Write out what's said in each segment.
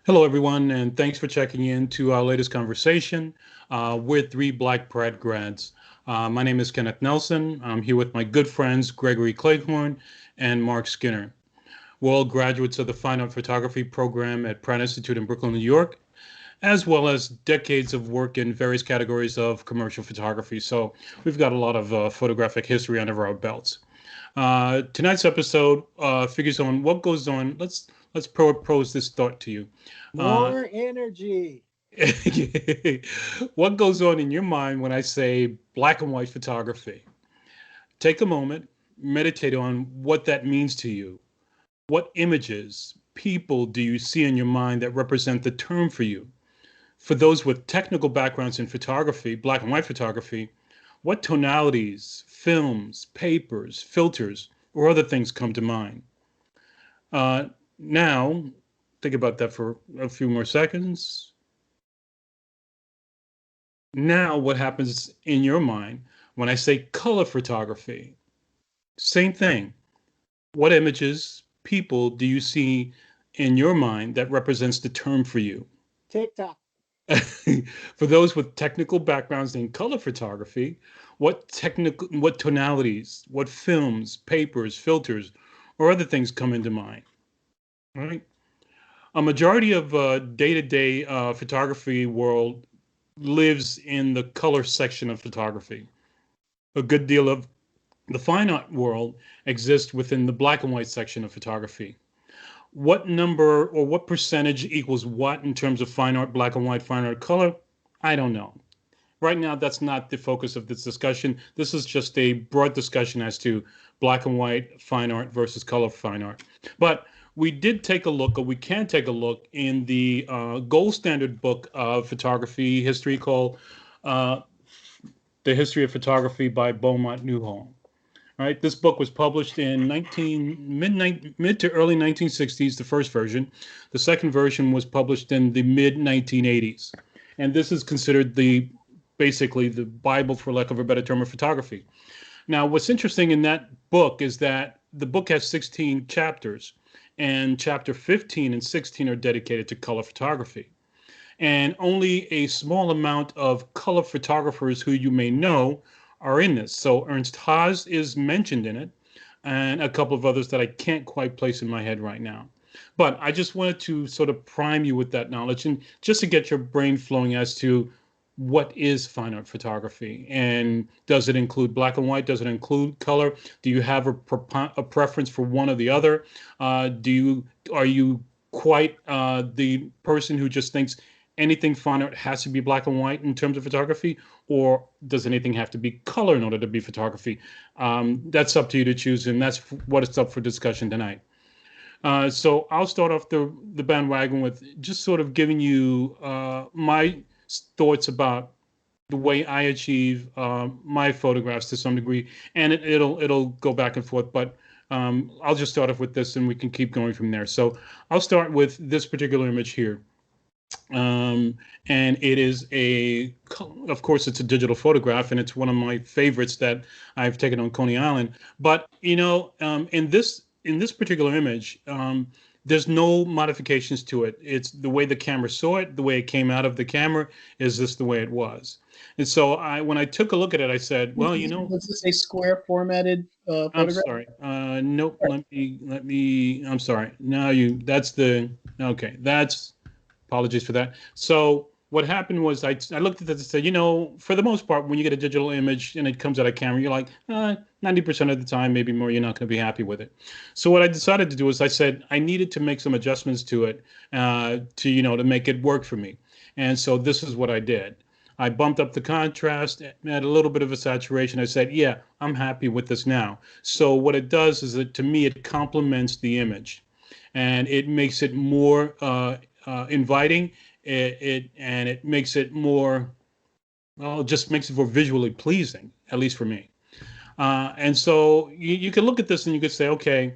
Hello, everyone, and thanks for checking in to our latest conversation. We're three Black Pratt grads. My name is Kenneth Nelson. I'm here with my good friends Gregory Cleghorn and Mark Skinner. We're all graduates of the Fine Art Photography program at Pratt Institute in Brooklyn, New York, as well as decades of work in various categories of commercial photography. So we've got a lot of photographic history under our belts. Tonight's episode figures on what goes on. Let's propose this thought to you. Uh, More energy. what goes on in your mind when I say black and white photography? Take a moment, meditate on what that means to you. What images, people do you see in your mind that represent the term for you? For those with technical backgrounds in photography, black and white photography, what tonalities, films, papers, filters, or other things come to mind? Uh, Now, think about that for a few more seconds. Now, what happens in your mind when I say color photography? Same thing. What images, people do you see in your mind that represents the term for you? TikTok. For those with technical backgrounds in color photography, what tonalities, what films, papers, filters, or other things come into mind? Right? A majority of day-to-day photography world lives in the color section of photography. A good deal of the fine art world exists within the black and white section of photography. What number or what percentage equals what in terms of fine art, black and white, fine art, color? I don't know. Right now, that's not the focus of this discussion. This is just a broad discussion as to black and white fine art versus color fine art. But we did take a look, or we can take a look, in the gold standard book of photography history called uh, The History of Photography by Beaumont Newhall. Right, this book was published in mid to early 1960s, the first version. The second version was published in the mid 1980s, and this is considered the basically the Bible, for lack of a better term, of photography. Now, what's interesting in that book is that the book has 16 chapters, and chapter 15 and 16 are dedicated to color photography. And only a small amount of color photographers who you may know are in this. So Ernst Haas is mentioned in it, and a couple of others that I can't quite place in my head right now. But I just wanted to sort of prime you with that knowledge and just to get your brain flowing as to what is fine art photography, and does it include black and white? Does it include color? Do you have a preference for one or the other? Do you are you quite the person who just thinks anything fine art has to be black and white in terms of photography, or does anything have to be color in order to be photography? That's up to you to choose, and that's what it's up for discussion tonight. So I'll start off the bandwagon with just sort of giving you my thoughts about the way I achieve my photographs to some degree, and it'll go back and forth. But I'll just start off with this, and we can keep going from there. So I'll start with this particular image here. Um, and it is of course, it's a digital photograph, and it's one of my favorites that I've taken on Coney Island. But in this particular image, there's no modifications to it. It's the way the camera saw it, the way it came out of the camera is just the way it was. And so when I took a look at it, I said, well, Was this a square formatted I'm photograph? sorry. Nope. I'm sorry. Now okay. Apologies for that. So what happened was I looked at this and said, for the most part, when you get a digital image and it comes out of camera, you're like, 90% of the time, maybe more, you're not going to be happy with it. So what I decided to do is I said I needed to make some adjustments to it to make it work for me. And so this is what I did. I bumped up the contrast, add a little bit of a saturation. I said, yeah, I'm happy with this now. So what it does is that to me, it complements the image and it makes it more inviting. It makes it more, well, it just makes it more visually pleasing, at least for me. And so you can look at this and you could say, okay,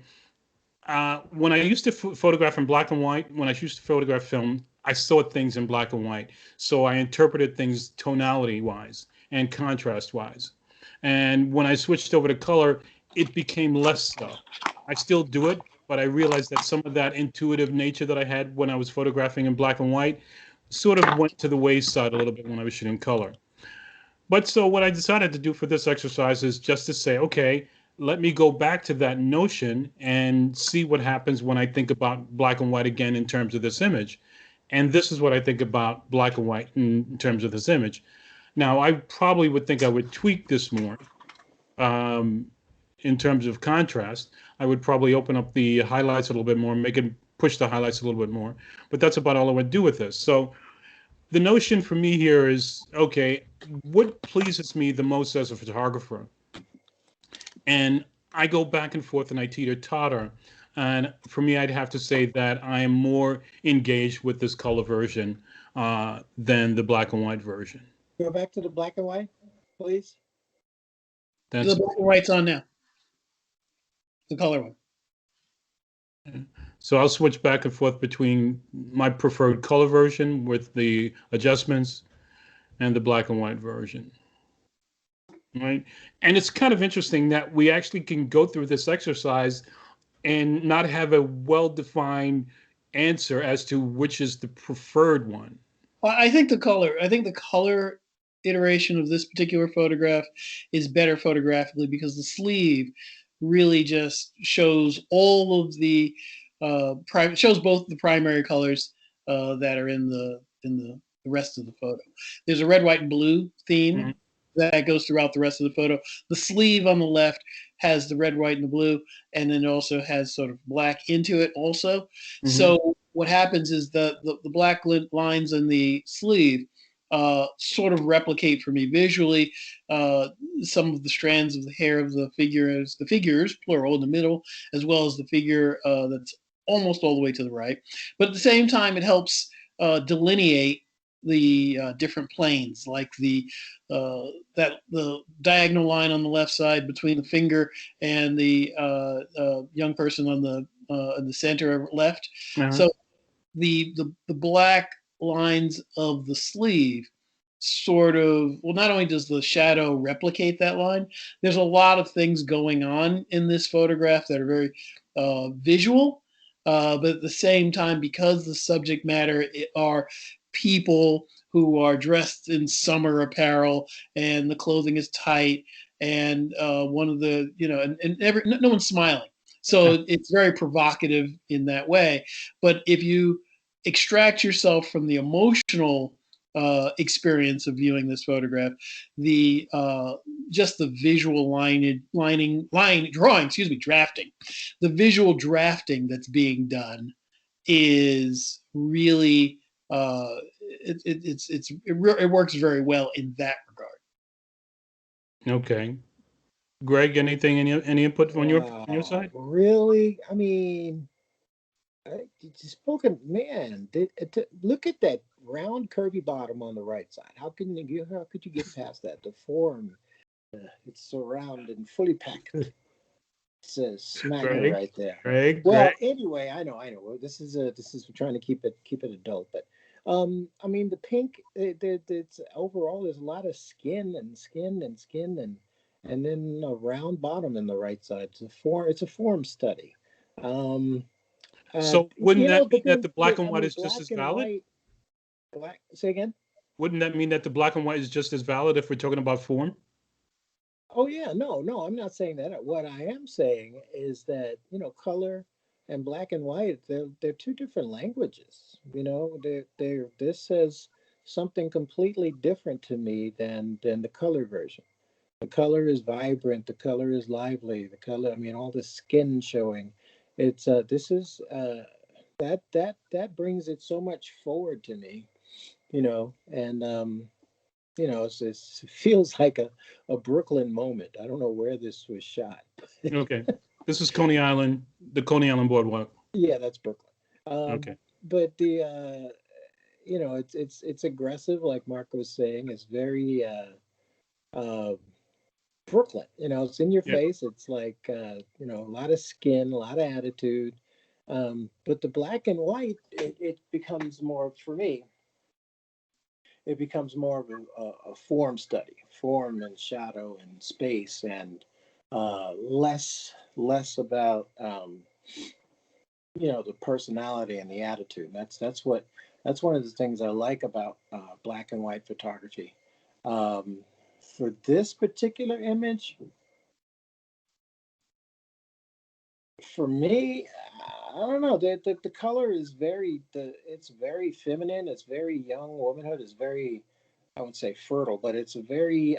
when I used to photograph in black and white, when I used to photograph film, I saw things in black and white. So I interpreted things tonality wise and contrast wise. And when I switched over to color, it became less so. I still do it, but I realized that some of that intuitive nature that I had when I was photographing in black and white sort of went to the wayside a little bit when I was shooting color. But so what I decided to do for this exercise is just to say, okay, let me go back to that notion and see what happens when I think about black and white again in terms of this image. And this is what I think about black and white in terms of this image. Now, I probably would think I would tweak this more um, in terms of contrast. I would probably open up the highlights a little bit more, make it push the highlights a little bit more. But that's about all I would do with this. So the notion for me here is, okay, what pleases me the most as a photographer? And I go back and forth and I teeter totter. And for me, I'd have to say that I am more engaged with this color version than the black and white version. Go back to the black and white, please. The That's black and white's on now. The color one. so I'll switch back and forth between my preferred color version with the adjustments and the black and white version. Right. And it's kind of interesting that we actually can go through this exercise and not have a well-defined answer as to which is the preferred one. I think the color iteration of this particular photograph is better photographically because the sleeve really just shows all of the shows both the primary colors that are in the rest of the photo. There's a red, white, and blue theme Mhm. that goes throughout the rest of the photo. The sleeve on the left has the red, white, and the blue, and then it also has sort of black into it also. Mhm. So what happens is the black lines in the sleeve sort of replicate for me visually some of the strands of the hair of the figures, plural, in the middle, as well as the figure that's almost all the way to the right. But at the same time, it helps delineate the different planes, like the diagonal line on the left side between the finger and the young person on the center left. Uh-huh. So the black lines of the sleeve sort of, well, not only does the shadow replicate that line, there's a lot of things going on in this photograph that are very visual, but at the same time, because the subject matter are people who are dressed in summer apparel and the clothing is tight, and one of the, no one's smiling, so it's very provocative in that way. But if you extract yourself from the emotional experience of viewing this photograph, the just the visual drafting, the visual drafting that's being done is really it works very well in that regard. Okay. Greg, anything, any input on your side? Really? I mean, spoken man. Look at that round, curvy bottom on the right side. How could you get past that? The form, it's so round and fully packed. It says smacker Greg, right there. Greg, Well, Greg. anyway, I know. Well, this is we're trying to keep it adult, but I mean the pink. It's overall there's a lot of skin and skin and skin and then a round bottom in the right side. It's a form study. Um, So wouldn't that mean but that then the black and I white mean is just as black and valid? white. Black. Say again. Wouldn't that mean that the black and white is just as valid if we're talking about form? Oh yeah, no, I'm not saying that. What I am saying is that color and black and white they're two different languages. They're this says something completely different to me than the color version. The color is vibrant. The color is lively. The color, I mean, all the skin showing. It's this is that brings it so much forward to me. And it feels like a Brooklyn moment. I don't know where this was shot. Okay. This is Coney Island, the Coney Island Boardwalk. Yeah, that's Brooklyn. Okay. But the it's aggressive, like Mark was saying. It's very uh, Brooklyn. It's in your Yeah. face. It's like a lot of skin, a lot of attitude. But the black and white, it becomes more for me. It becomes more of a form study, form and shadow and space, and less about the personality and the attitude. That's one of the things I like about black and white photography. Um, for this particular image, for me, I don't know. The color is it's very feminine. It's very young womanhood. It's very, I would say fertile, but it's a very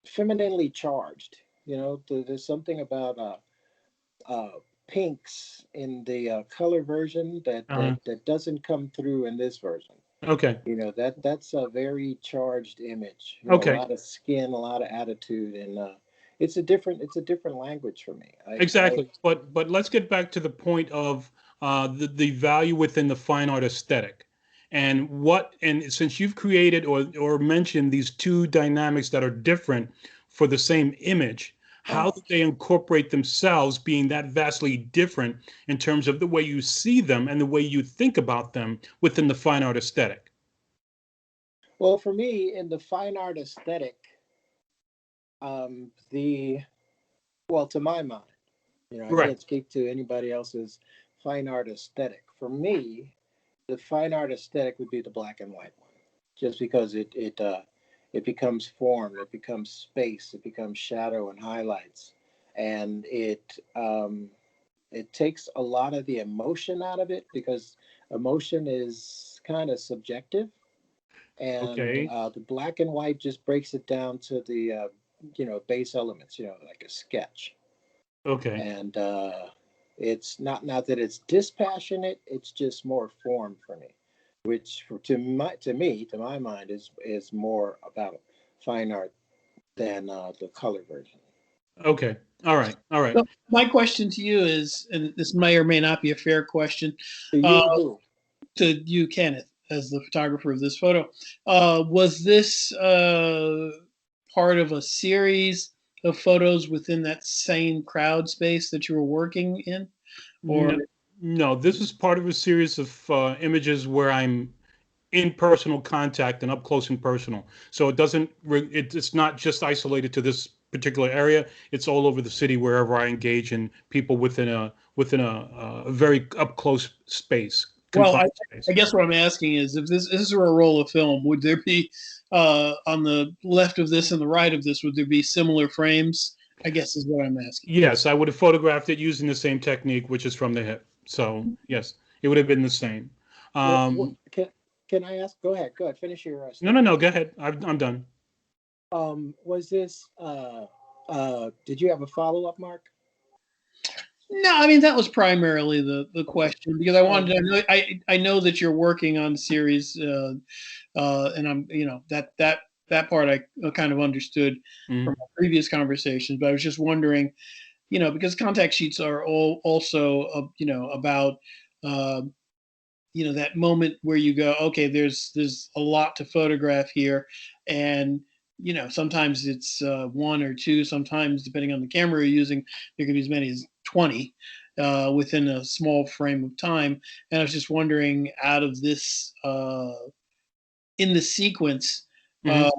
femininely charged. There's something about pinks in the color version Uh, that doesn't come through in this version. okay. That's a very charged image. A Okay. lot of skin, a lot of attitude, and it's a different language for me. I Exactly. But let's get back to the point of the value within the fine art aesthetic. And since you've created or mentioned these two dynamics that are different for the same image, how uh, do they incorporate themselves being that vastly different in terms of the way you see them and the way you think about them within the fine art aesthetic? well, for me, in the fine art aesthetic, the well, to my mind, I Right. can't speak to anybody else's fine art aesthetic. For me, the fine art aesthetic would be the black and white one, just because it becomes form, it becomes space, it becomes shadow and highlights, and it takes a lot of the emotion out of it because emotion is kind of subjective, and Okay. the black and white just breaks it down to the base elements, like a sketch, Okay. and it's not that it's dispassionate, it's just more form for me, which to my mind is more about fine art than the color version. Okay. All right. All right. So my question to you is, and this may or may not be a fair question, To uh, you, who? to you, Kenneth, as the photographer of this photo, was this part of a series of photos within that same crowd space that you were working in, or No, no, this is part of a series of images where I'm in personal contact and up close and personal. So it's not just isolated to this particular area. It's all over the city wherever I engage in people within a very up close space, well, confined I space. guess what I'm asking is, if this were a roll of film, would there be on the left of this and the right of this, would there be similar frames? I guess is what I'm asking. Yes, I would have photographed it using the same technique, which is from the hip. So yes, it would have been the same. What Um, can I ask? Go ahead, finish your no, no, statement. no. Go ahead. I'm done. Was this did you have a follow-up, Mark? No, I mean that was primarily the Okay. question, because I wanted Um, to know. I know that you're working on series, and I'm that part I kind of understood from Mhm. our previous conversations, but I was just wondering, because contact sheets are all also about uh, that moment where you go, okay, there's a lot to photograph here, and sometimes it's one or two, sometimes depending on the camera you're using there can be as many as 20 within a small frame of time. And I was just wondering, out of this in the sequence, Mhm. uh,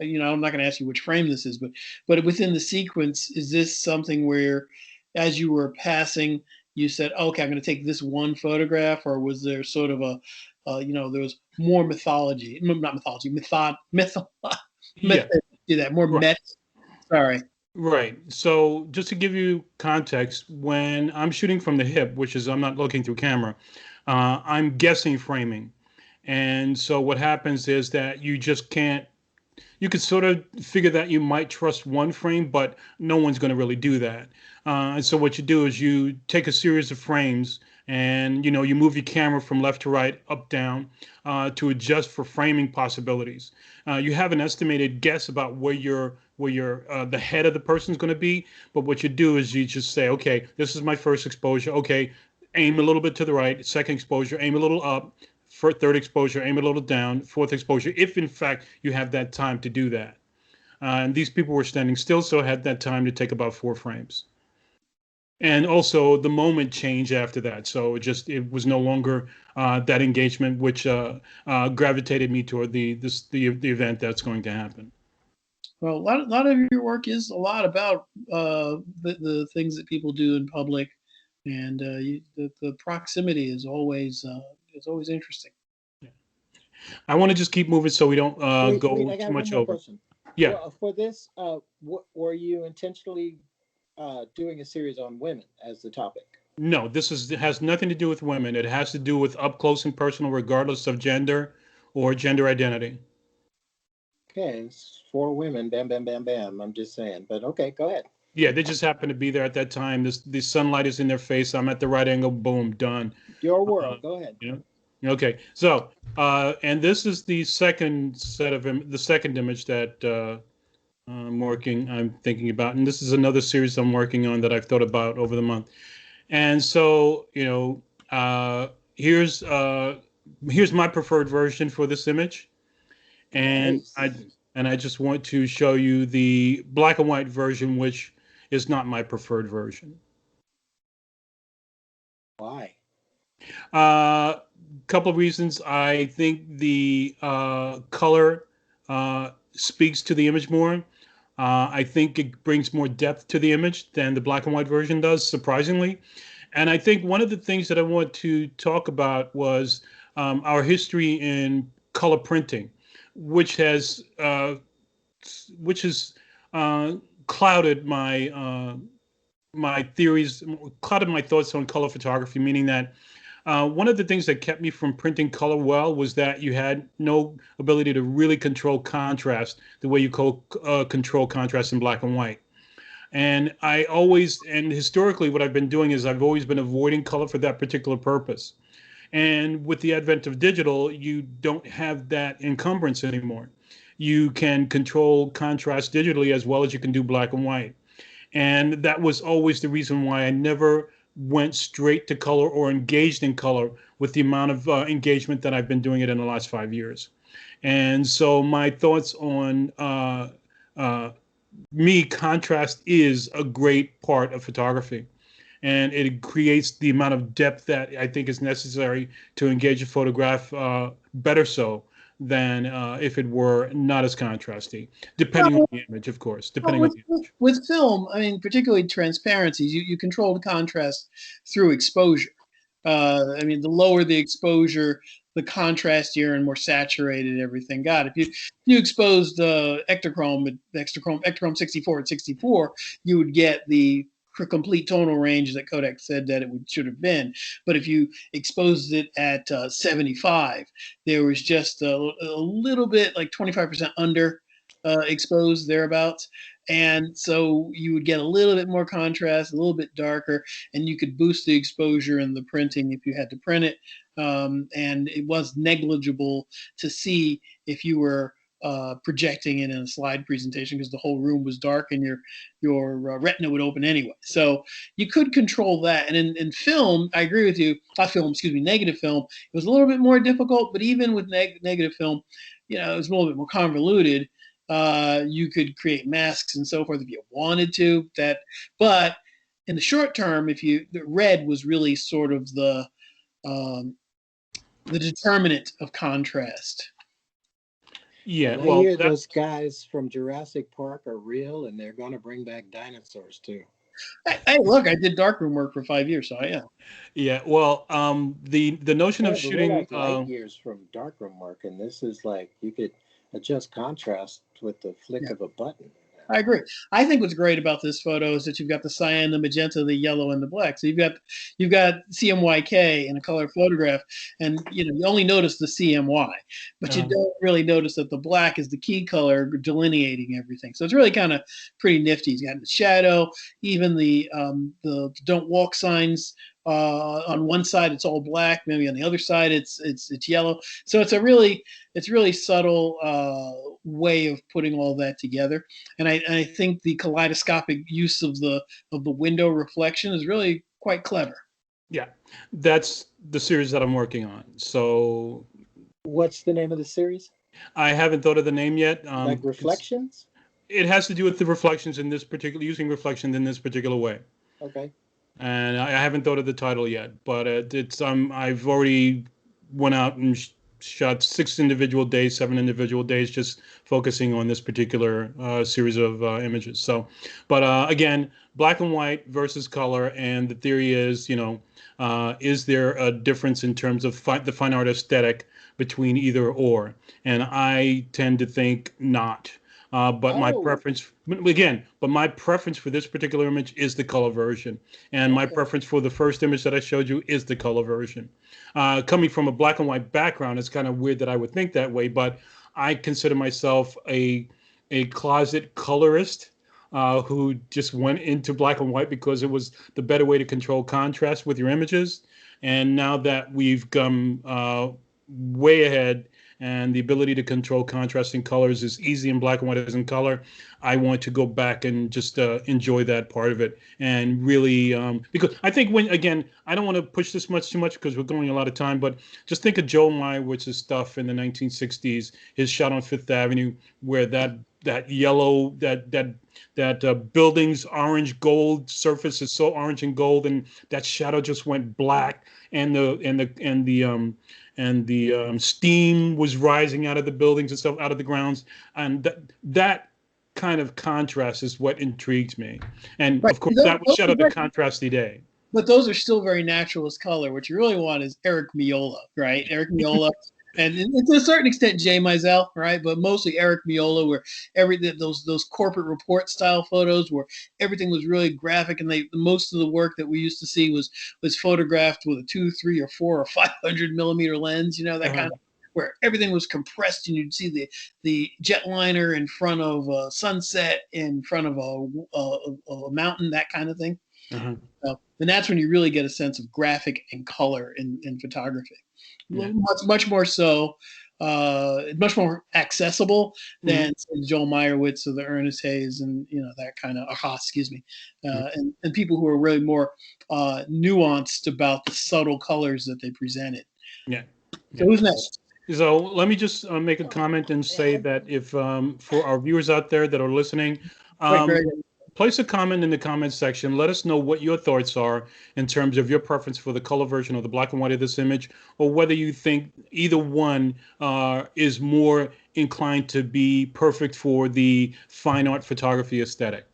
I'm not going to ask you which frame this is, but within the sequence, is this something where, as you were passing, you said, "Okay, I'm going to take this one photograph," or was there sort of there was more mythology, not mythology, Yeah. method to that, more Right. met. Sorry. Right. So just to give you context, when I'm shooting from the hip, which is I'm not looking through camera, I'm guessing framing. And so what happens is that you just can't you could sort of figure that you might trust one frame, but no one's going to really do that. And so what you do is you take a series of frames and you move your camera from left to right, up, down, to adjust for framing possibilities. You have an estimated guess about where your the head of the person is going to be, but what you do is you just say, okay, this is my first exposure. Okay, aim a little bit to the right. Second exposure, aim a little up. For third exposure, aim a little down. Fourth exposure, if in fact you have that time to do that. And these people were standing still, so I had that time to take about 4 frames. And also the moment changed after that, so it was no longer that engagement, which gravitated me toward the event that's going to happen. Well, a lot of your work is a lot about the things that people do in public, and the proximity is always interesting. I want to just keep moving so we don't Wait, go I too got one much more over. question. Yeah. Well, for this, were you intentionally doing a series on women as the topic? No, this is it has nothing to do with women. It has to do with up close and personal, regardless of gender or gender identity. Okay, it's for women. Bam, bam, bam, bam. I'm just saying, but okay, go ahead. Yeah, they just happen to be there at that time. This the sunlight is in their face. I'm at the right angle. Boom, done. Your Uh, world. Go ahead. you know. Okay. So, and this is the second set of the second image that I'm thinking about, and this is another series I'm working on that I've thought about over the month. And so, here's here's my preferred version for this image, and I Nice. and I just want to show you the black and white version, which is not my preferred version. Why? Couple of reasons. I think the color speaks to the image more. I think it brings more depth to the image than the black and white version does, surprisingly. And I think one of the things that I want to talk about was our history in color printing, which has which has uh, clouded my theories, clouded my thoughts on color photography. Meaning that one of the things that kept me from printing color well was that you had no ability to really control contrast the way you control contrast in black and white. And and historically, what I've been doing is I've always been avoiding color for that particular purpose. And with the advent of digital, you don't have that encumbrance anymore. You can control contrast digitally as well as you can do black and white. And that was always the reason why I never went straight to color or engaged in color with the amount of engagement that I've been doing it in the last 5 years. And so my thoughts on uh, me, contrast is a great part of photography. And it creates the amount of depth that I think is necessary to engage a photograph better so than if it were not as contrasty, depending on Well, the image, of course, well, depending on the image. with film, I mean, particularly transparencies, you control the contrast through exposure. I mean, the lower the exposure, the contrastier and more saturated everything got. If you exposed Ektachrome 64 at 64, you would get the complete tonal range that Kodak said that should have been. But if you exposed it at 75, there was just a little bit, like 25% under exposed thereabouts. And so you would get a little bit more contrast, a little bit darker, and you could boost the exposure in the printing if you had to print it. And it was negligible to see if you were projecting it in a slide presentation because the whole room was dark and your retina would open anyway. So you could control that. And in film, I agree with you. Not film, excuse me, negative film. It was a little bit more difficult, but even with negative film, it was a little bit more convoluted. You could create masks and so forth if you wanted to. But in the short term, the red was really sort of um, the determinant of contrast. Yeah, And I well, hear that's those guys from Jurassic Park are real, and they're going to bring back dinosaurs too. Hey, look, I did darkroom work for 5 years, so yeah. yeah. Well, the notion of Yeah, but we're shooting, like light years from darkroom work, and this is like you could adjust contrast with the flick Yeah. of a button. I agree. I think what's great about this photo is that you've got the cyan, the magenta, the yellow, and the black. So you've got CMYK in a color photograph, and you only notice the CMY, but you uh, don't really notice that the black is the key color delineating everything. So it's really kind of pretty nifty. You got the shadow, even the don't walk signs. On one side it's all black, maybe on the other side it's yellow. So it's really subtle way of putting all that together. And I think the kaleidoscopic use of the window reflection is really quite clever. yeah, that's the series that I'm working on. So What's the name of the series? I haven't thought of the name yet. Like Reflections? It has to do with the reflections in this particular, using reflection in this particular way. Okay. And I haven't thought of the title yet, but it's I've already went out and shot 6 individual days, 7 individual days, just focusing on this particular series of images. So, but again, black and white versus color, and the theory is, is there a difference in terms of the fine art aesthetic between either or? And I tend to think not. But my Oh, preference, again, but my preference for this particular image is the color version. And my okay. preference for the first image that I showed you is the color version. Coming from a black and white background, it's kind of weird that I would think that way, but I consider myself a closet colorist who just went into black and white because it was the better way to control contrast with your images. And now that we've come way ahead and the ability to control contrasting colors is easy in black and white as in color, I want to go back and just enjoy that part of it and really because I think when again I don't want to push this too much because we're going a lot of time, but just think of Joel Meyerowitz's stuff in the 1960s, his shot on Fifth Avenue, where that yellow that building's orange gold surface is so orange and gold, and that shadow just went black, and the steam was rising out of the buildings and stuff, out of the grounds, and that kind of contrast is what intrigued me. And Right. of course, Those, that was those shot are at the very, contrasty day. but those are still very naturalist color. What you really want is Eric Miola, right? Eric Miola, and to a certain extent Jay Mizell, right? But mostly Eric Miola, where those corporate report style photos where everything was really graphic, and most of the work that we used to see was photographed with a 2, 3, or 4, or 500 millimeter lens. That kind Uh-huh. of where everything was compressed, and you'd see the jetliner in front of a sunset, in front of a mountain, that kind of thing. Uh-huh. And that's when you really get a sense of graphic and color in photography. Yeah. Much more so, much more accessible Mm-hmm. than say, Joel Meyerowitz or the Ernest Hayes, and that kind of Haas, excuse me, and people who are really more nuanced about the subtle colors that they presented. Yeah. So Yeah. who's next? So let me just make a Oh, comment and say man. that if for our viewers out there that are listening, Right, um, very good. place a comment in the comment section. Let us know what your thoughts are in terms of your preference for the color version or the black and white of this image, or whether you think either one is more inclined to be perfect for the fine art photography aesthetic.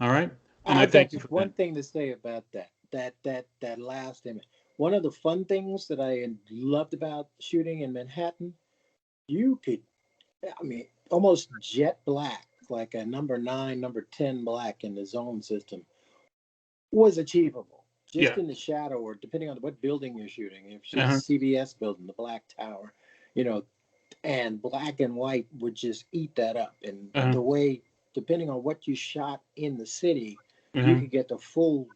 All right, and I I've got thank you just for one that. thing to say about that last image. One of the fun things that I loved about shooting in Manhattan, you could, I mean, almost jet black, like a number 9, number 10 black in the zone system, was achievable just Yeah. in the shadow, or depending on what building you're shooting. If you shoot Uh-huh. CBS building, the Black Tower, you know, and black and white would just eat that up. And Uh-huh. the way, depending on what you shot in the city, you Uh-huh. could get the full,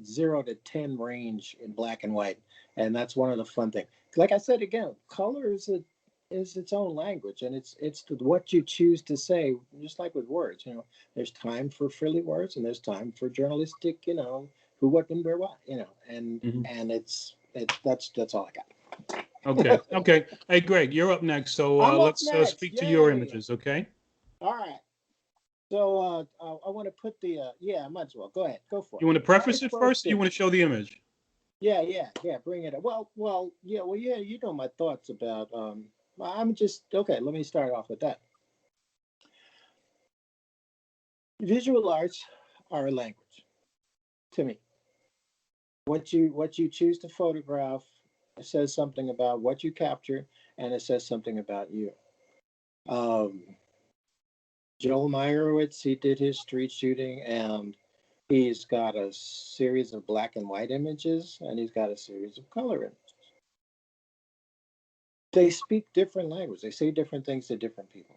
0 to 10 range in black and white. And that's one of the fun things. Like I said again, color is its own language, and it's what you choose to say. Just like with words, there's time for frilly words, and there's time for journalistic, who, what, when, where, what, and Mhm. and that's all I Okay. got. Okay. Hey, Greg, you're up next. So I'm up let's next. speak to your Yay! images. Okay. All right. So I want to put yeah, I might as well. Go ahead. Go for You it. want to My preface it first, first or you want image. to show the image? Yeah, yeah, yeah. Bring it up. Yeah. You know my thoughts about. I'm just okay. Let me start off with that. Visual arts are a language to me. What you choose to photograph, it says something about what you capture, and it says something about you. Um, Joel Meyerowitz, he did his street shooting, and he's got a series of black and white images, and he's got a series of color images. They speak different language. They say different things to different people.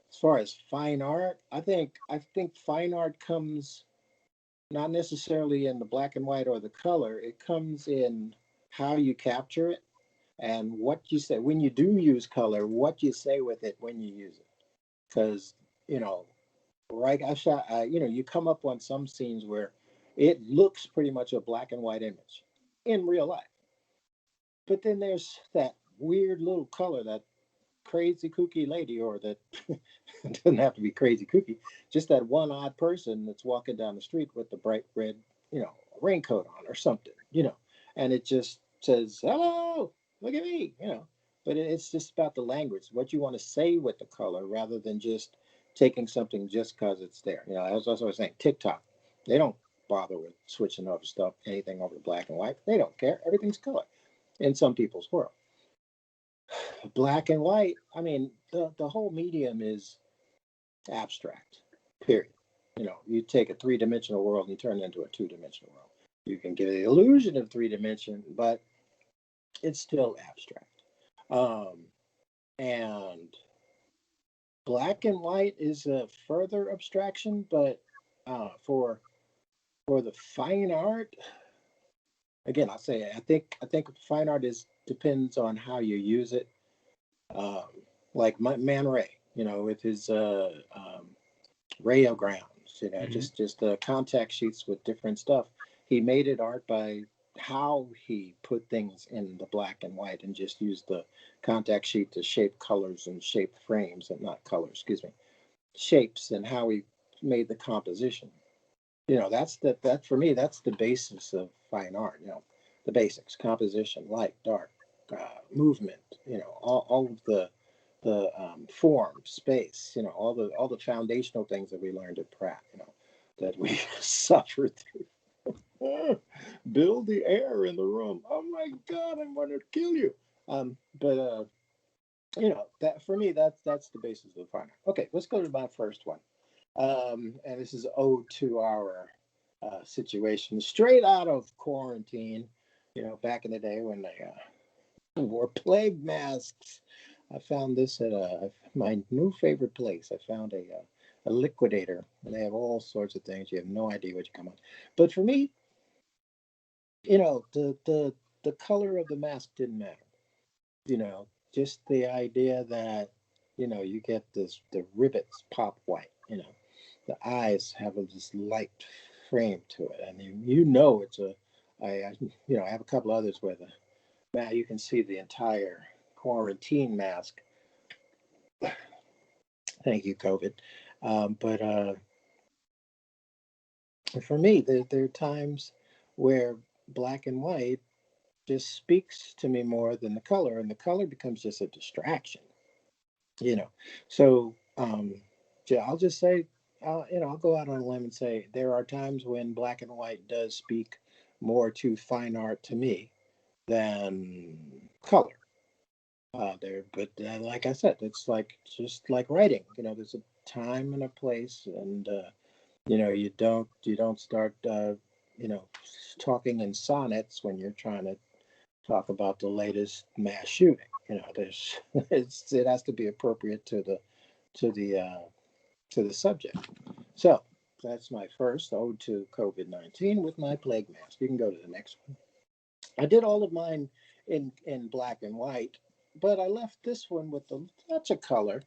As far as fine art, I think fine art comes not necessarily in the black and white or the color. It comes in how you capture it and what you say when you do use color. What you say with it when you use it, because you know right? I shot. You come up on some scenes where it looks pretty much a black and white image in real life, but then there's that weird little color, that crazy kooky lady, or that doesn't have to be crazy kooky, just that one odd person that's walking down the street with the bright red, raincoat on or something, and it just says, "Hello, look at me," but it's just about the language, what you want to say with the color, rather than just taking something just because it's there. You know, as I was saying, TikTok, they don't bother with switching over stuff, anything over to black and white. They don't care. Everything's color in some people's world. Black and white, I mean, the whole medium is abstract, period. You know, you take a three-dimensional world and you turn it into a two-dimensional world. You can give the illusion of three dimension, but it's still abstract. Um, and black and white is a further abstraction, but for the fine art, again, I'll say I think fine art is depends on how you use it. Um, like Man Ray, you know, with his rayograms, you know, Hmm. just contact sheets with different stuff. He made it art by how he put things in the black and white and just used the contact sheet to shape colors and shape frames, and not colors, excuse me, shapes, and how he made the composition. You know, that for me, that's the basis of fine art. You know, the basics: composition, light, dark, movement. You know, all of the form, space. You know, all the foundational things that we learned at Pratt. You know, that we suffered through. Build the air in the room. Oh my God, I'm going to kill you. But you know, that for me, that's the basis of the fine art. Okay, let's go to my first one. And this is ode to our situation, straight out of quarantine. You know, back in the day when they wore plague masks. I found this at my new favorite place. I found a liquidator, and they have all sorts of things. You have no idea what you come on. But for me, you know, the color of the mask didn't matter. You know, just the idea that, you know, you get the rivets pop white. You know, the eyes have this light frame to it, and you know it's a. I you know, I have a couple others where the man, you can see the entire quarantine mask. Thank you, COVID. But for me, there are times where black and white just speaks to me more than the color, and the color becomes just a distraction. You know, so yeah, I'll just say, you know, I'll go out on a limb and say there are times when black and white does speak more to fine art to me than color. There, but like I said, it's like just like writing. You know, there's a time and a place, and you know, you don't start you know, talking in sonnets when you're trying to talk about the latest mass shooting. You know, there's it has to be appropriate to the uh, to the subject. So that's my first ode to COVID-19 with my plague mask. You can go to the next one. I did all of mine in black and white, but I left this one with a touch of color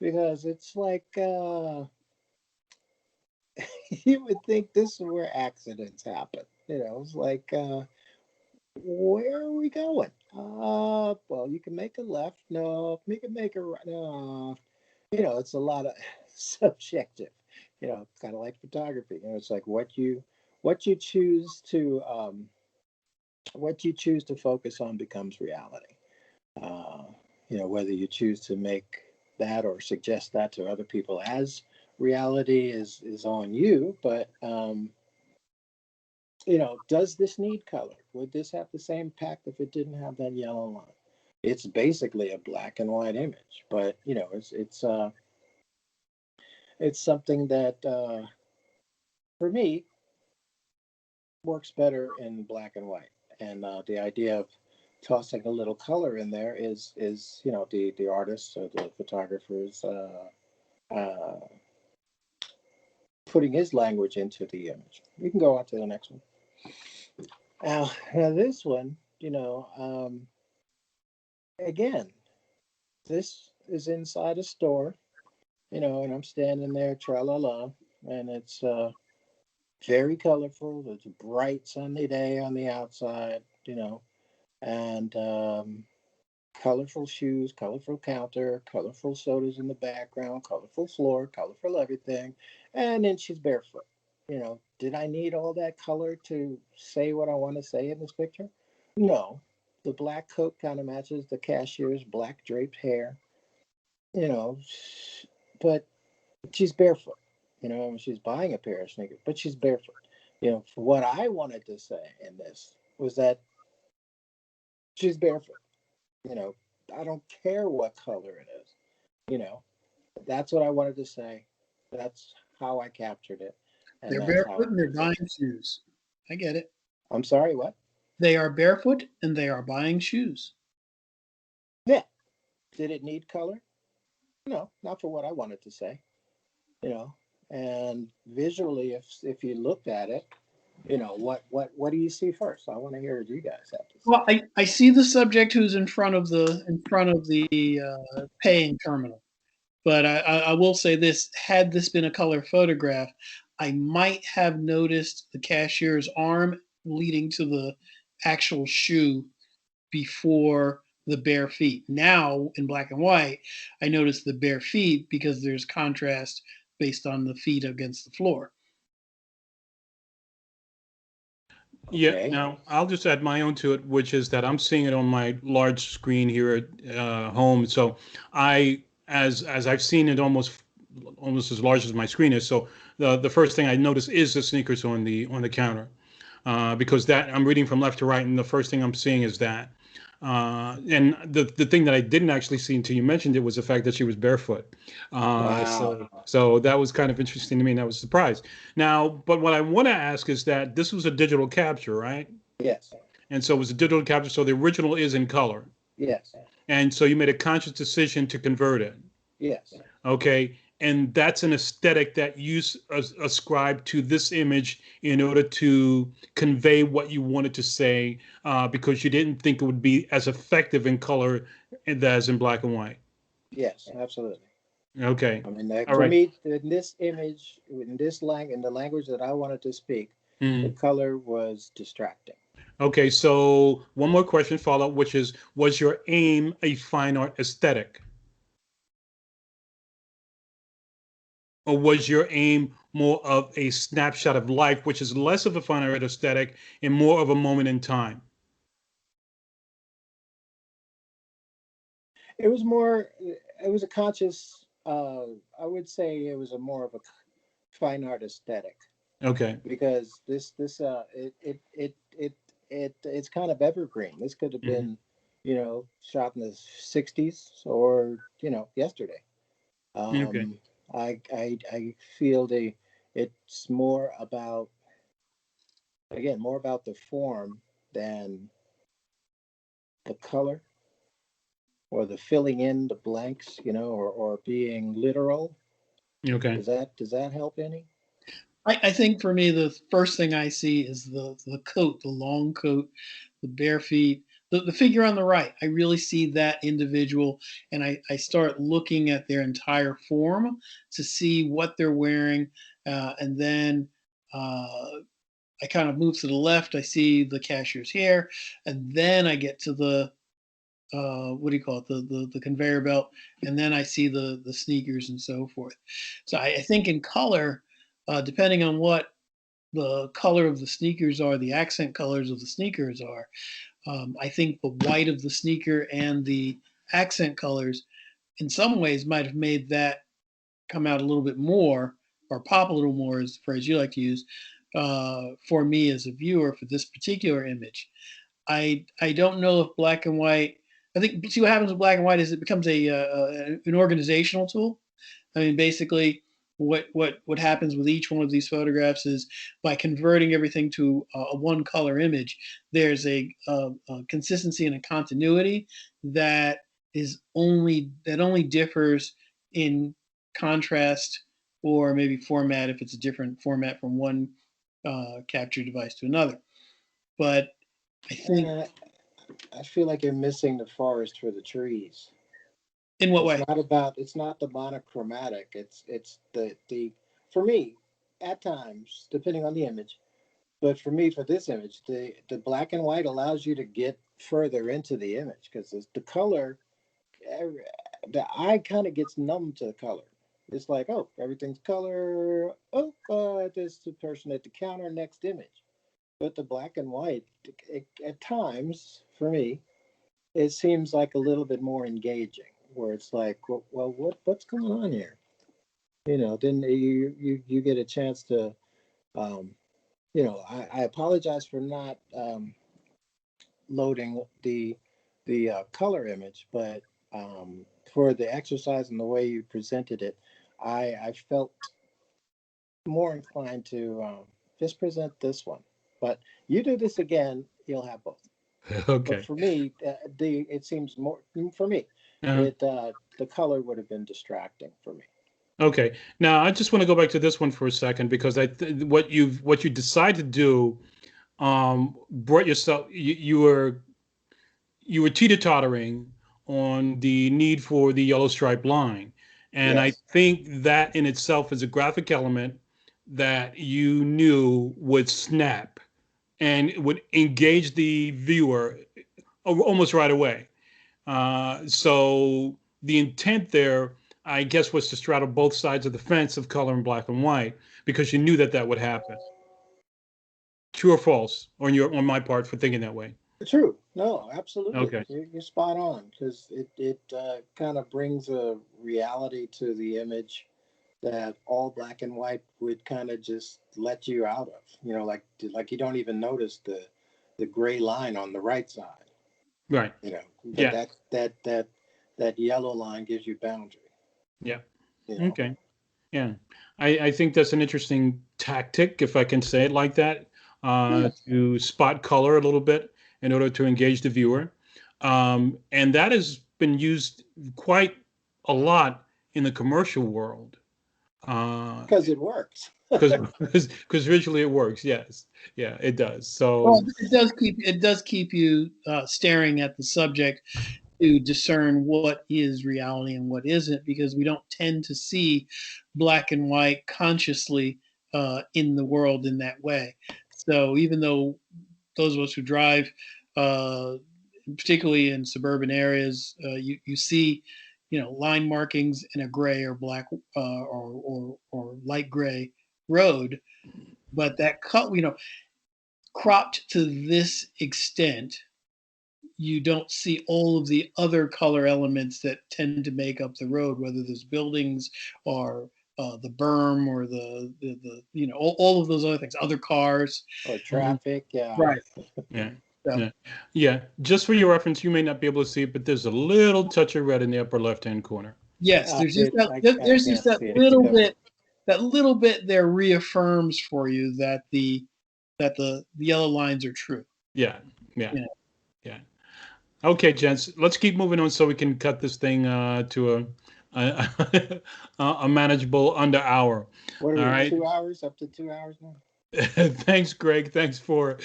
because it's like you would think this is where accidents happen. You know, it's like where are we going? Well, you can make a left. No, you can make a right. No, you know, it's a lot of subjective. You know, kind of like photography. You know, it's like what you choose to what you choose to focus on becomes reality. Uh, you know, whether you choose to make that or suggest that to other people as reality is on you. But you know, does this need color? Would this have the same impact if it didn't have that yellow line? It's basically a black and white image, but you know, it's something that for me works better in black and white. And the idea of tossing a little color in there is you know, the artists or the photographers uh, putting his language into the image. We can go on to the next one. Now this one, you know, again, this is inside a store, you know, and I'm standing there, tra la la, and it's very colorful. It's a bright sunny day on the outside, you know, and colorful shoes, colorful counter, colorful sodas in the background, colorful floor, colorful everything, and then she's barefoot. You know, did I need all that color to say what I want to say in this picture? No, The black coat kind of matches the cashier's black draped hair, you know, but she's barefoot. She's buying a pair of sneakers, but she's barefoot. What I wanted to say in this was that she's barefoot. You know, I don't care what color it is. You know, that's what I wanted to say. That's how I captured it, and They're that's how barefoot I and they're buying presented. shoes. I get it. I'm sorry, what? They are barefoot and they are buying shoes. Yeah. Did it need color? No, not for what I wanted to say. You know, and visually, if you looked at it, what do you see first? I want to hear what you guys have to say. Well, I see the subject who's in front of the paying terminal. But I will say this: had this been a color photograph, I might have noticed the cashier's arm leading to the actual shoe before the bare feet. Now, in black and white, I notice the bare feet because there's contrast based on the feet against the floor. Yeah, Okay. now I'll just add my own to it, which is that I'm seeing it on my large screen here at home. So as I've seen it almost as large as my screen is. So the first thing I notice is the sneakers on the counter, because that I'm reading from left to right, and the first thing I'm seeing is that. And the thing that I didn't actually see until you mentioned it was the fact that she was barefoot. Wow. So that was kind of interesting to me, and I was surprised. Now, but what I want to ask is that this was a digital capture, right? Yes. And so it was a digital capture, so the original is in color. Yes. And so you made a conscious decision to convert it. Yes. Okay. And that's an aesthetic that you ascribe to this image in order to convey what you wanted to say, because you didn't think it would be as effective in color as in black and white. Yes. Absolutely. Okay. I mean, All for right. me, in this image, in the language that I wanted to speak, the Mhm. color was distracting. Okay. So one more question follow up, which is, was your aim a fine art aesthetic? Or was your aim more of a snapshot of life, which is less of a fine art aesthetic and more of a moment in time? It was more. It was a conscious. I would say it was a more of a fine art aesthetic Okay. because it's kind of evergreen. This could have Hmm. been, shot in the '60s or yesterday. Okay. Um, I feel it's more about, again, more about the form than the color or the filling in the blanks, or being literal. Okay. Does that help any? I think for me, the first thing I see is the coat, the long coat, the bare feet, the figure on the right. I really see that individual, and I start looking at their entire form to see what they're wearing, and then I kind of move to the left. I see the cashier's hair, and then I get to the what do you call it, the conveyor belt, and then I see the sneakers and so forth. So I think in color, depending on what the color of the sneakers are, the accent colors of the sneakers are, I think the white of the sneaker and the accent colors in some ways might have made that come out a little bit more or pop a little more, is the phrase you like to use, for me as a viewer for this particular image. I don't know if black and white. I think see what happens with black and white is it becomes an organizational tool. I mean, basically, what happens with each one of these photographs is by converting everything to a one color image, there's a consistency and a continuity that only differs in contrast or maybe format if it's a different format from one capture device to another. But I think Uh, I feel like you're missing the forest for the trees. in what It's way? not about. It's not the monochromatic. It's the. For me, at times, depending on the image, but for me, for this image, the black and white allows you to get further into the image because the color, the eye kind of gets numb to the color. It's like, oh, everything's color. Oh, there's the person at the counter. Next image. But the black and white, at times, for me, it seems like a little bit more engaging, where it's like, well, what's going on here? Then you get a chance to, um, I apologize for not loading the color image, but for the exercise and the way you presented it, I felt more inclined to just present this one. But you do this again, you'll have both. But Okay. for me, the it seems more for me, Uh, it the color would have been distracting for me. okay. Now I just want to go back to this one for a second because what you decide to do brought yourself you were teeter-tottering on the need for the yellow stripe line. And I Yes, think that in itself is a graphic element that you knew would snap and would engage the viewer almost right away. So the intent there, I guess, was to straddle both sides of the fence of color and black and white because you knew that that would happen. True or false on my part for thinking that way? true. No, absolutely. Okay. You're spot on because it kind of brings a reality to the image that all black and white would kind of just let you out of. Like you don't even notice the gray line on the right side. Right. But Yeah. that yellow line gives you boundary. Yeah. You know, Okay. Yeah, I think that's an interesting tactic, if I can say it like that, yeah, to spot color a little bit in order to engage the viewer. And that has been used quite a lot in the commercial world. Uh, because it works. because because visually it works. Yes, yeah, it does. Well, So it does keep you staring at the subject to discern what is reality and what isn't, because we don't tend to see black and white consciously in the world in that way. So even though those of us who drive, uh, particularly in suburban areas, you see, line markings in a gray or black or light gray road, but that cut, cropped to this extent, you don't see all of the other color elements that tend to make up the road, whether there's buildings or the berm or all of those other things, other cars. Or mhm, traffic, yeah. Right. yeah, So yeah, yeah. Just for your reference, you may not be able to see it, but there's a little touch of red in the upper left-hand corner. yes, there's just I there's just can't see it either. that little bit there reaffirms for you that the yellow lines are true. Yeah, yeah, You know. yeah. Okay, gents, let's keep moving on so we can cut this thing to a a manageable under hour. What are All we, right. 2 hours? Up to 2 hours now? Thanks, Greg. Thanks for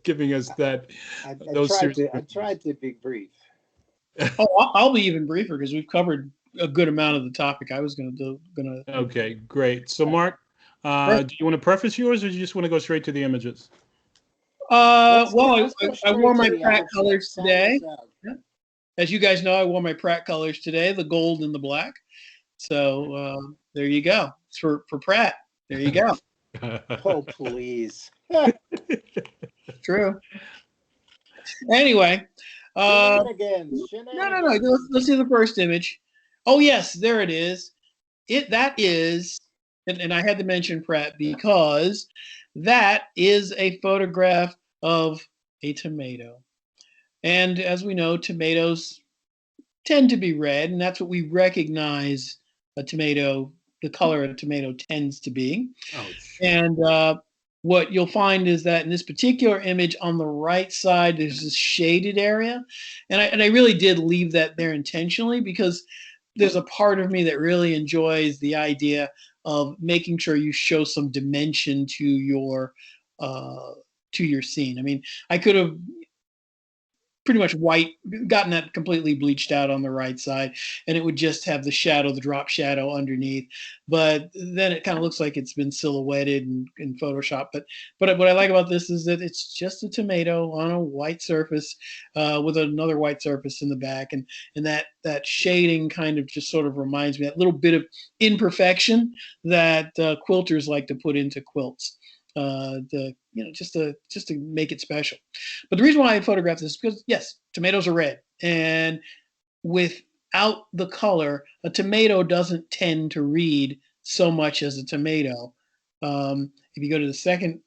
giving us that I those tried series of to I questions. tried to be brief. Oh, I'll be even briefer because we've covered a good amount of the topic I was going to do. Okay, great. So, Mark, Right. do you want to preface yours, or do you just want to go straight to the images? Well, Let's go I wore straight to my the Pratt action. colors Sound today. us out. Yeah. As you guys know, I wore my Pratt colors today, the gold and the black. So there you go. It's for Pratt. There you go. Oh, please. True. Anyway, uh, Shenanigans. no. Shenanigans. Let's see the first image. Oh yes, there it is. That is, and I had to mention Pratt because that is a photograph of a tomato. And as we know, tomatoes tend to be red, and that's what we recognize a tomato, the color of a tomato tends to be. Ouch. And what you'll find is that in this particular image on the right side, there's this shaded area. And I really did leave that there intentionally because there's a part of me that really enjoys the idea of making sure you show some dimension uh, to your scene. I mean, I could have pretty much white, gotten that completely bleached out on the right side, and it would just have the shadow, the drop shadow underneath. But then it kind of looks like it's been silhouetted in Photoshop. But what I like about this is that it's just a tomato on a white surface with another white surface in the back, and that shading kind of just sort of reminds me that little bit of imperfection that quilters like to put into quilts. Just to make it special. But the reason why I photographed this is because yes, tomatoes are red, and without the color, a tomato doesn't tend to read so much as a tomato. If you go to the second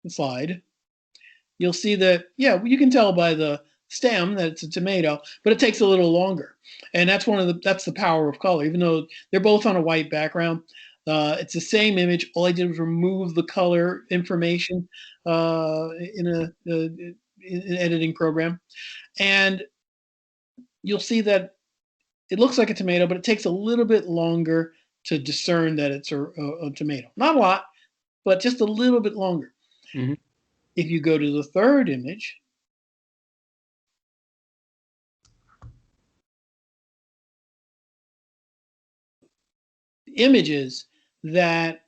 slide, you'll see that, yeah, you can tell by the stem that it's a tomato, but it takes a little longer. And that's the power of color. Even though they're both on a white background, it's the same image. All I did was remove the color information in an editing program, and you'll see that it looks like a tomato, but it takes a little bit longer to discern that it's a tomato. Not a lot, but just a little bit longer. Mm-hmm. If you go to the third image, images that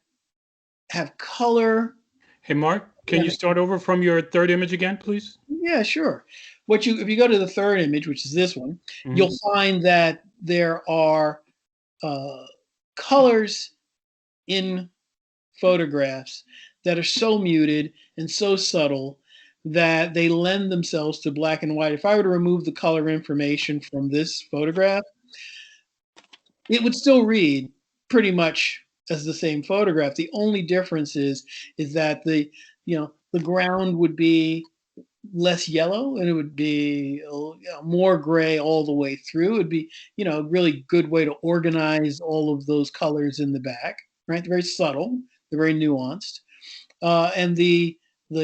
have color. Hey, Mark, can you start over from your third image again, please? Yeah, sure. If you go to the third image, which is this one, you'll find that there are colors in photographs that are so muted and so subtle that they lend themselves to black and white. If I were to remove the color information from this photograph, it would still read pretty much as the same photograph. The only difference is that the ground would be less yellow and it would be more gray all the way through. It'd be a really good way to organize all of those colors in the back. Right, they're very subtle, they're very nuanced, and the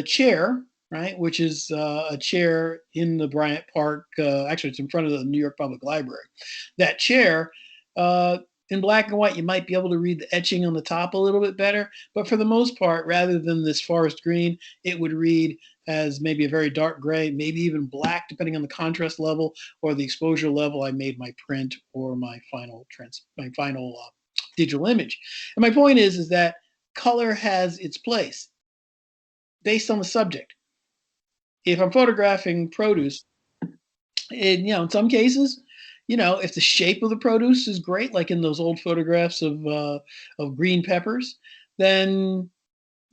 chair, right, which is a chair in the Bryant Park. Actually, it's in front of the New York Public Library. That chair, in black and white, you might be able to read the etching on the top a little bit better. But for the most part, rather than this forest green, it would read as maybe a very dark gray, maybe even black, depending on the contrast level or the exposure level I made my print or my final digital image. And my point is that color has its place based on the subject. If I'm photographing produce, in some cases, if the shape of the produce is great, like in those old photographs of green peppers, then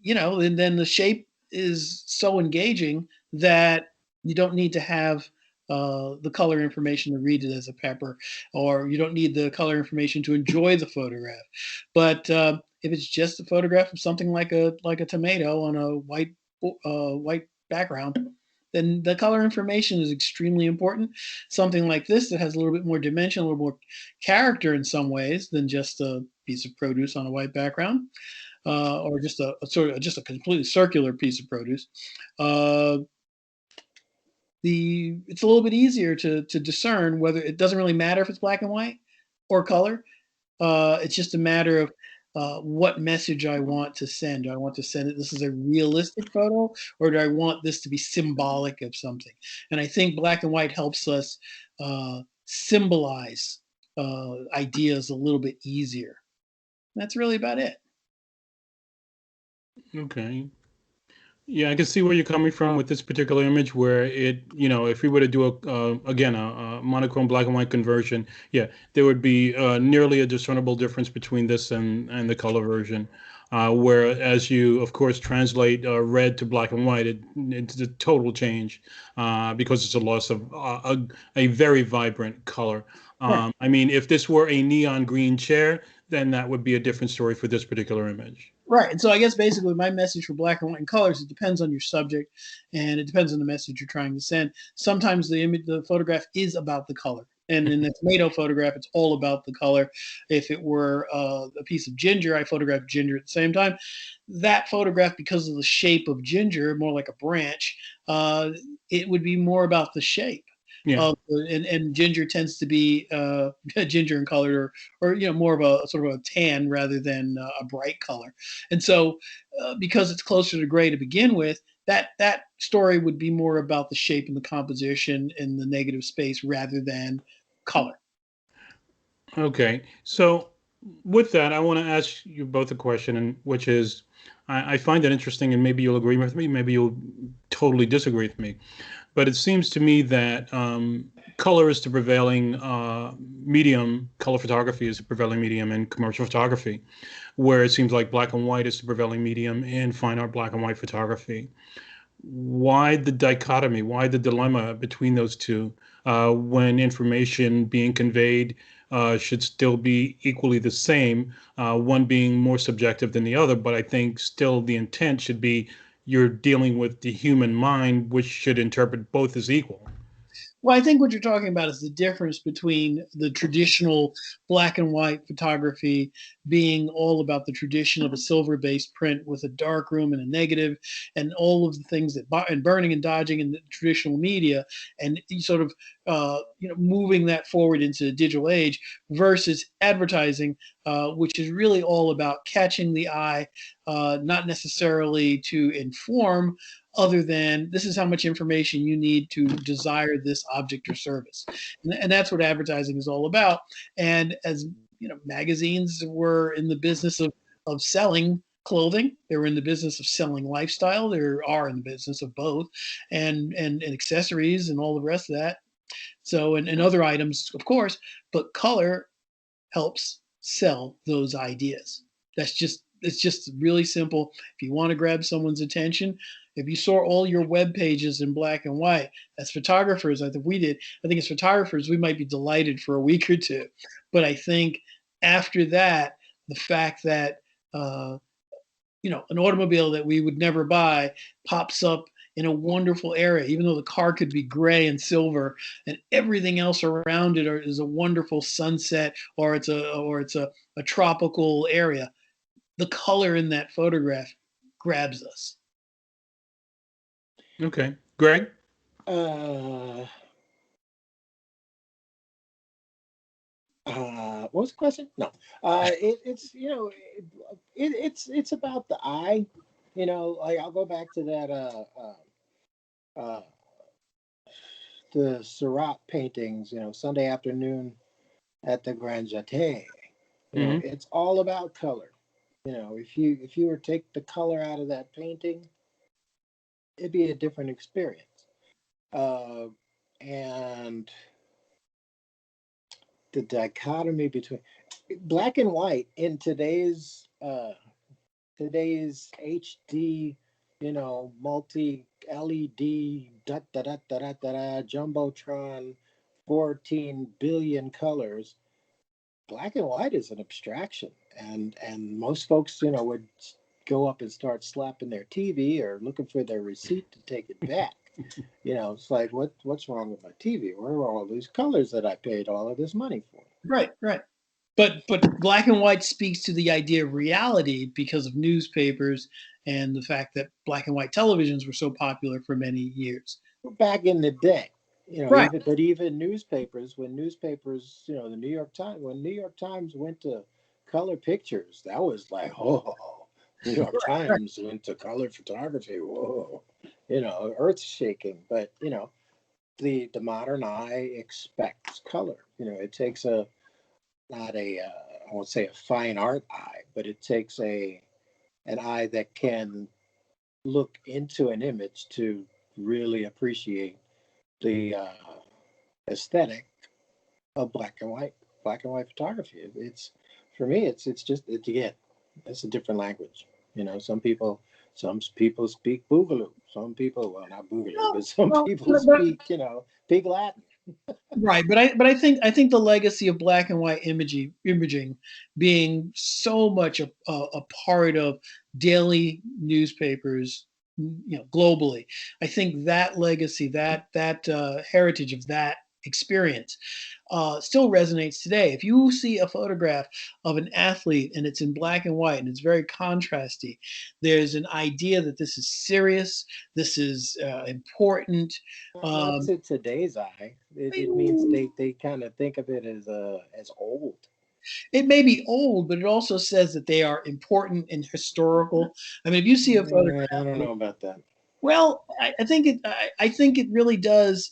then the shape is so engaging that you don't need to have the color information to read it as a pepper, or you don't need the color information to enjoy the photograph. But if it's just a photograph of something like a tomato on a white background, then the color information is extremely important. Something like this that has a little bit more dimension, a little more character in some ways than just a piece of produce on a white background, or just a completely circular piece of produce. It's a little bit easier to discern whether it doesn't really matter if it's black and white or color. It's just a matter of what message I want to send. Do I want to send it, this is a realistic photo, or do I want this to be symbolic of something? And I think black and white helps us symbolize ideas a little bit easier. That's really about it. Okay. Yeah, I can see where you're coming from with this particular image where if we were to do a monochrome black and white conversion, yeah, there would be nearly a discernible difference between this and the color version. Where as you, of course, translate red to black and white, it's a total change because it's a loss of a very vibrant color. Right. I mean, if this were a neon green chair, then that would be a different story for this particular image. Right. And so I guess basically my message for black and white and colors, it depends on your subject and it depends on the message you're trying to send. Sometimes the photograph is about the color. And in the tomato photograph, it's all about the color. If it were a piece of ginger, I photographed ginger at the same time. That photograph, because of the shape of ginger, more like a branch, it would be more about the shape. Yeah. And ginger tends to be ginger in color, or more of a sort of a tan rather than a bright color. And so, because it's closer to gray to begin with, that story would be more about the shape and the composition and the negative space rather than color. Okay. So with that, I want to ask you both a question, and which is, I find it interesting, and maybe you'll agree with me, maybe you'll totally disagree with me. But it seems to me that color is the prevailing medium, color photography is the prevailing medium in commercial photography, where it seems like black and white is the prevailing medium in fine art black and white photography. why the dichotomy? Why the dilemma between those two when information being conveyed should still be equally the same, one being more subjective than the other, but I think still the intent should be you're dealing with the human mind, which should interpret both as equal. Well, I think what you're talking about is the difference between the traditional black and white photography being all about the tradition of a silver-based print with a dark room and a negative, and all of the things that and burning and dodging in the traditional media, and sort of moving that forward into the digital age versus advertising, which is really all about catching the eye, not necessarily to inform, other than this is how much information you need to desire this object or service. And that's what advertising is all about. And as you know, magazines were in the business of selling clothing. They were in the business of selling lifestyle. They are in the business of both, and accessories and all the rest of that. So and other items, of course, but color helps sell those ideas. It's just really simple. If you want to grab someone's attention, if you saw all your web pages in black and white, as photographers, I think as photographers, we might be delighted for a week or two. But I think after that, the fact that uh, an automobile that we would never buy pops up in a wonderful area, even though the car could be gray and silver, and everything else around it is a wonderful sunset, or it's a tropical area. The color in that photograph grabs us. Okay. Greg? Uh, what was the question? No, it's it's about the eye. Like I'll go back to that uh, the Seurat paintings. Sunday afternoon at the Grand Jatte. Mm-hmm. It's all about color. If you were to take the color out of that painting, it'd be a different experience. Uh, and the dichotomy between black and white in today's HD, multi LED da da da da da da jumbotron, 14 billion colors. Black and white is an abstraction, and most folks, would go up and start slapping their TV or looking for their receipt to take it back. It's like what's wrong with my TV? Where are all these colors that I paid all of this money for? Right, right. But black and white speaks to the idea of reality because of newspapers and the fact that black and white televisions were so popular for many years. Back in the day, Right. even newspapers, the New York Times, when New York Times went to color pictures, that was like, oh, New York Right. Times went to color photography. Whoa, earth shaking. But the modern eye expects color. It takes a not a I won't say a fine art eye, but it takes an eye that can look into an image to really appreciate the aesthetic of black and white photography. It's for me. It's just again, it's a different language. Some people speak Boogaloo. Some people, well, not Boogaloo, but some Well, people speak Big Latin. right, but I think the legacy of black and white imaging being so much a part of daily newspapers, globally. I think that legacy, that heritage of that experience, still resonates today. If you see a photograph of an athlete and it's in black and white and it's very contrasty, there's an idea that this is serious, this is important. Not Um, to today's eye. It means they kind of think of it as old. It may be old, but it also says that they are important and historical. I mean, if you see a I photograph, don't know about that. well, I think it really does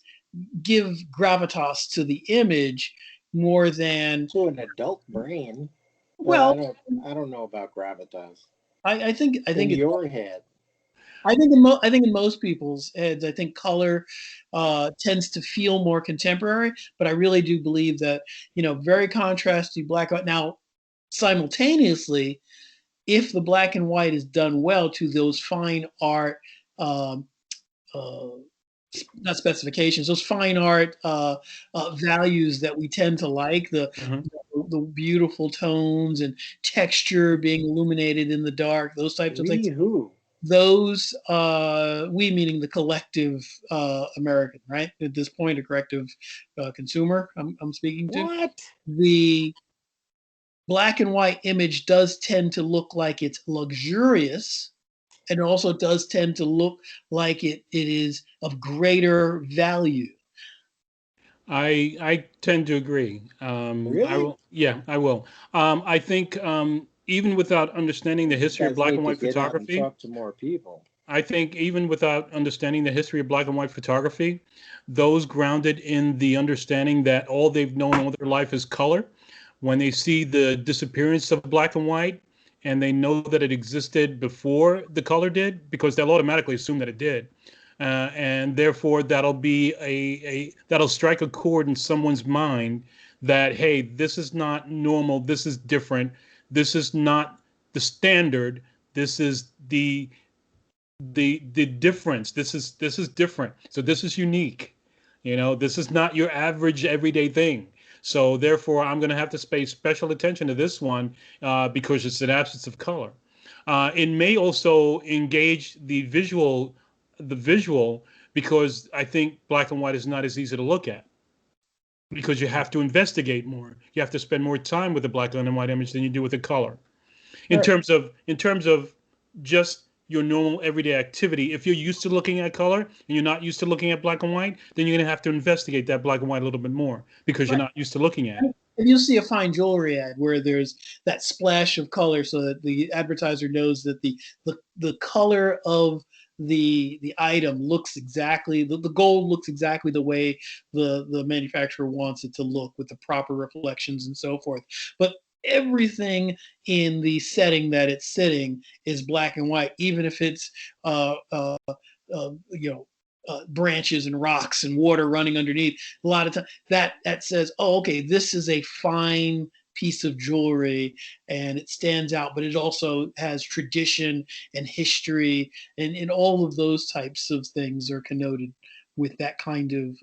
give gravitas to the image more than, To an adult brain, but well. I don't know about gravitas I think in it. your head. I think in most people's heads, I think color tends to feel more contemporary. But I really do believe that very contrasty black. Now, simultaneously, if the black and white is done well to those fine art, um, not specifications, those fine art values that we tend to like, Uh-huh. the beautiful tones and texture being illuminated in the dark, those types of things. We who? Those, we meaning the collective American, right? At this point, a collective consumer I'm speaking to. What? The black and white image does tend to look like it's luxurious, and it also does tend to look like it is of greater value. I tend to agree. I Really? will. Yeah, I will. I think even without understanding the You history of guys black and need to white get out and photography, talk to more people. I think even without understanding the history of black and white photography, those grounded in the understanding that all they've known all their life is color, when they see the disappearance of black and white and they know that it existed before the color did, because they'll automatically assume that it did. And therefore that'll be that'll strike a chord in someone's mind that, hey, this is not normal, this is different, this is not the standard, this is the difference. This is different. So this is unique. This is not your average everyday thing. So therefore, I'm going to have to pay special attention to this one because it's an absence of color. It may also engage the visual, because I think black and white is not as easy to look at, because you have to investigate more. You have to spend more time with the black and white image than you do with the color. In Right. terms of just your normal everyday activity, if you're used to looking at color and you're not used to looking at black and white, then you're going to have to investigate that black and white a little bit more because you're Right. not used to looking at it. And you'll see a fine jewelry ad where there's that splash of color, so that the advertiser knows that the color of the item looks exactly, the gold looks exactly the way the manufacturer wants it to look, with the proper reflections and so forth. But everything in the setting that it's sitting is black and white, even if it's uh, uh, you know, branches and rocks and water running underneath. A lot of time that says, oh, okay, this is a fine piece of jewelry and it stands out, but it also has tradition and history, and all of those types of things are connoted with that kind of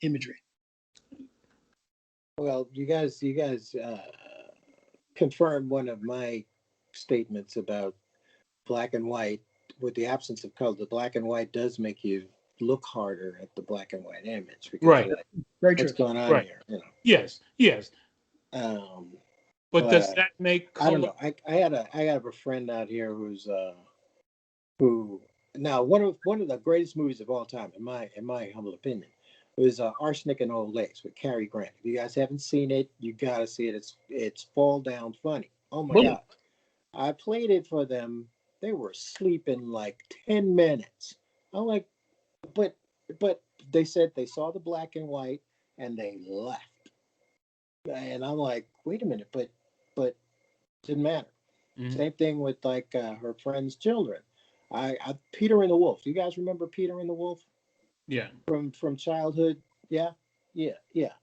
imagery. Well, you guys confirmed one of my statements about black and white. With the absence of color, the black and white does make you look harder at the black and white image because Right, you're like, Very what's true. going on right. here? Yes, yes. Um, But does but that make I don't color? know. I have a friend out here who now one of the greatest movies of all time, in my humble opinion, was Arsenic and Old Lace with Cary Grant. If you guys haven't seen it, you gotta see it. It's fall down funny. Oh my Boom. god! I played it for them. They were asleep in like 10 minutes. I'm like, but but they said they saw the black and white and they left. And I'm like, wait a minute, but didn't matter. Mhm. Same thing with like her friend's children. Peter and the Wolf. You guys remember Peter and the Wolf Yeah. from childhood? Yeah, yeah.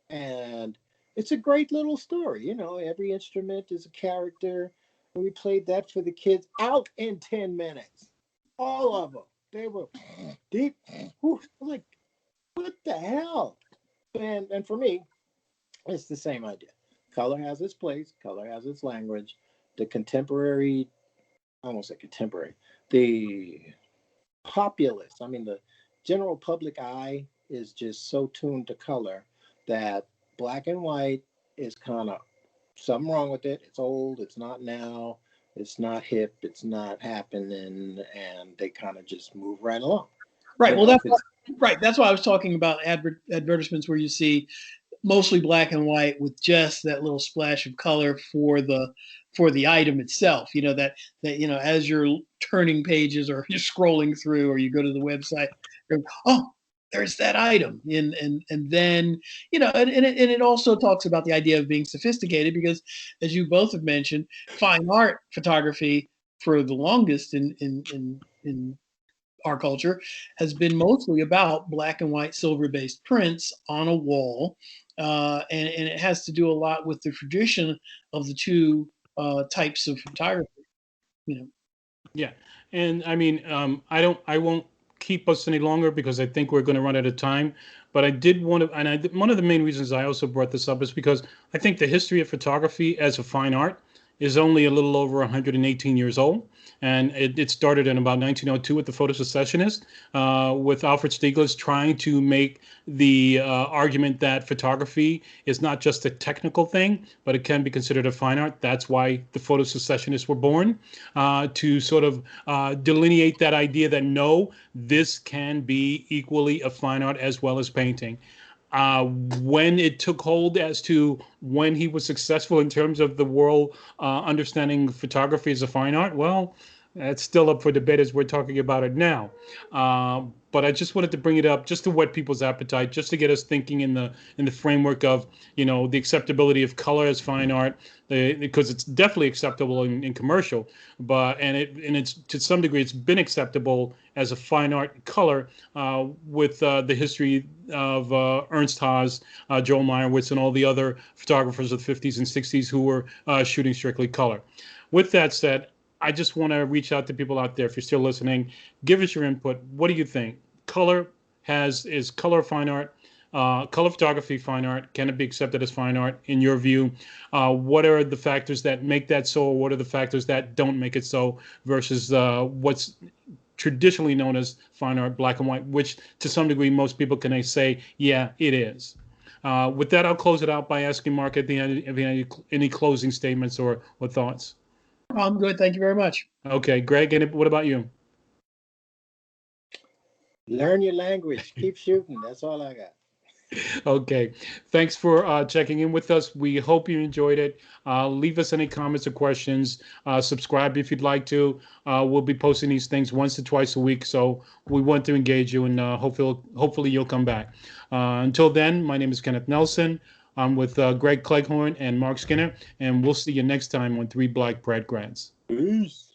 And it's a great little story. Every instrument is a character. And we played that for the kids out in 10 minutes. All of them. They were deep. Whew, like, what the hell? And for me, it's the same idea. Color has its place. Color has its language. The contemporary, I won't say contemporary, the populace, I mean, the general public eye is just so tuned to color that black and white is kind of something wrong with it. It's old. It's not now. It's not hip. It's not happening. And they kind of just move right along. Right. Well, If it's that's why I was talking about advertisements where you see mostly black and white with just that little splash of color for the item itself. As you're turning pages or you're scrolling through or you go to the website, oh, there's that item, and then and it also talks about the idea of being sophisticated, because as you both have mentioned, fine art photography for the longest in our culture has been mostly about black and white silver based prints on a wall. And it has to do a lot with the tradition of the two types of photography. You know, Yeah. And I mean, I won't keep us any longer because I think we're going to run out of time. But I did want to, and one of the main reasons I also brought this up is because I think the history of photography as a fine art is only a little over 118 years old. And it started in about 1902 with the photosecessionist, with Alfred Stieglitz trying to make the argument that photography is not just a technical thing, but it can be considered a fine art. That's why the photosecessionists were born, to sort of delineate that idea that no, this can be equally a fine art as well as painting. When it took hold as to when he was successful in terms of the world understanding photography as a fine art, well, that's still up for debate as we're talking about it now. But I just wanted to bring it up just to whet people's appetite, just to get us thinking in the framework of, you know, the acceptability of color as fine art, because it's definitely acceptable in commercial, and it's to some degree it's been acceptable as a fine art color with the history of Ernst Haas, Joel Meyerowitz, and all the other photographers of the 50s and 60s who were shooting strictly color. With that said, I just want to reach out to people out there. If you're still listening, give us your input. What do you think? Is color fine art? Color photography fine art? Can it be accepted as fine art in your view? What are the factors that make that so? Or what are the factors that don't make it so? Versus what's traditionally known as fine art, black and white, which to some degree most people can say, yeah, it is. With that, I'll close it out by asking Mark at the end if he had any closing statements or thoughts. I'm good. Thank you very much. Okay, Greg, and what about you? Learn your language. Keep shooting. That's all I got. Okay, thanks for checking in with us. We hope you enjoyed it. Leave us any comments or questions. Subscribe if you'd like to. We'll be posting these things once to twice a week, so we want to engage you, and hopefully you'll come back. Until then, my name is Kenneth Nelson. I'm with Greg Cleghorn and Mark Skinner, and we'll see you next time on Three Black Grad Grads. Peace.